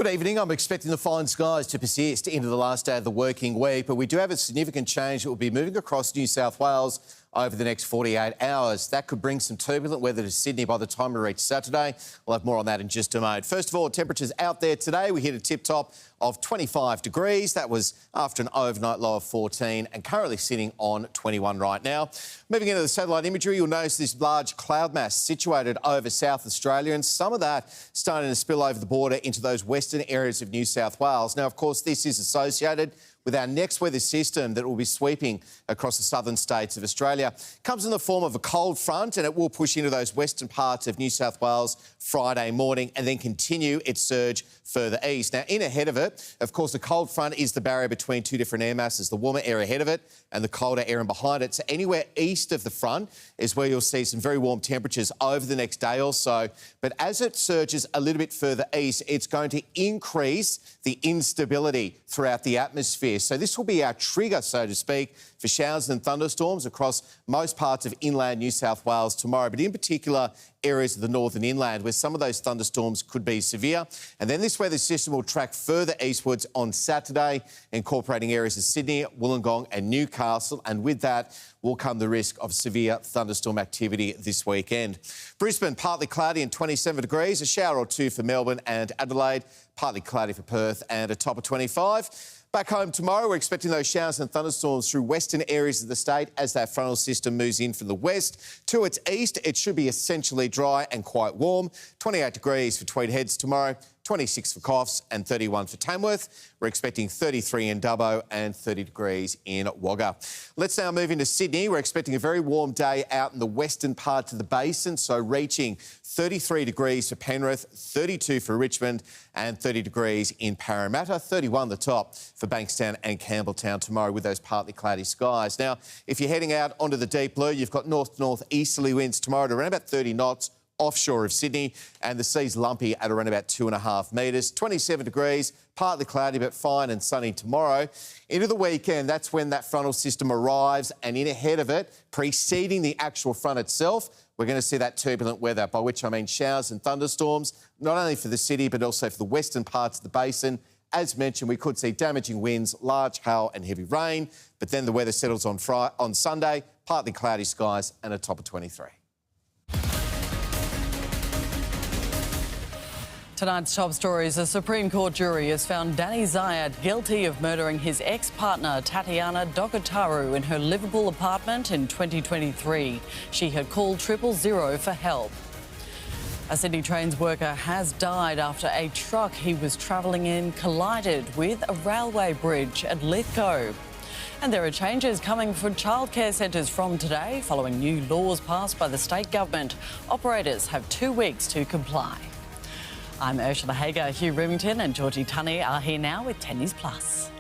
Good evening. I'm expecting the fine skies to persist into the last day of the working week, but we do have a significant change that will be moving across New South Wales over the next 48 hours. That could bring some turbulent weather to Sydney by the time we reach Saturday. We'll have more on that in just a moment. First of all, temperatures out there today. We hit a tip-top of 25 degrees. That was after an overnight low of 14 and currently sitting on 21 right now. Moving into the satellite imagery, you'll notice this large cloud mass situated over South Australia, and some of that starting to spill over the border into those western areas of New South Wales. Now, of course, this is associated with our next weather system that will be sweeping across the southern states of Australia. It comes in the form of a cold front, and it will push into those western parts of New South Wales Friday morning and then continue its surge further east. Now, in ahead of it, of course, the cold front is the barrier between two different air masses, the warmer air ahead of it and the colder air in behind it. So anywhere east of the front is where you'll see some very warm temperatures over the next day or so. But as it surges a little bit further east, it's going to increase the instability throughout the atmosphere. So this will be our trigger, so to speak, for showers and thunderstorms across most parts of inland New South Wales tomorrow, but in particular areas of the northern inland where some of those thunderstorms could be severe. And then this weather system will track further eastwards on Saturday, incorporating areas of Sydney, Wollongong and Newcastle. And with that will come the risk of severe thunderstorm activity this weekend. Brisbane, partly cloudy and 27 degrees, a shower or two for Melbourne and Adelaide, partly cloudy for Perth and a top of 25. Back home tomorrow, we're expecting those showers and thunderstorms through western areas of the state as that frontal system moves in from the west. To its east, it should be essentially dry and quite warm. 28 degrees for Tweed Heads tomorrow, 26 for Coffs and 31 for Tamworth. We're expecting 33 in Dubbo and 30 degrees in Wagga. Let's now move into Sydney. We're expecting a very warm day out in the western parts of the basin, so reaching 33 degrees for Penrith, 32 for Richmond and 30 degrees in Parramatta, 31 the top for Bankstown and Campbelltown tomorrow with those partly cloudy skies. Now, if you're heading out onto the deep blue, you've got north-northeasterly winds tomorrow at around about 30 knots offshore of Sydney, and the sea's lumpy at around about 2.5 metres. 27 degrees, partly cloudy but fine and sunny tomorrow. Into the weekend, that's when that frontal system arrives, and in ahead of it, preceding the actual front itself, we're going to see that turbulent weather, by which I mean showers and thunderstorms, not only for the city but also for the western parts of the basin. As mentioned, we could see damaging winds, large hail and heavy rain, but then the weather settles on Sunday, partly cloudy skies and a top of 23. Tonight's top stories: a Supreme Court jury has found Danny Zayat guilty of murdering his ex-partner Tatiana Dokataru in her Liverpool apartment in 2023. She had called 000 for help. A Sydney Trains worker has died after a truck he was travelling in collided with a railway bridge at Lithgow. And there are changes coming for childcare centres from today following new laws passed by the state government. Operators have 2 weeks to comply. I'm Ursula Heger. Hugh Remington and Georgie Tunney are here now with 10 News Plus.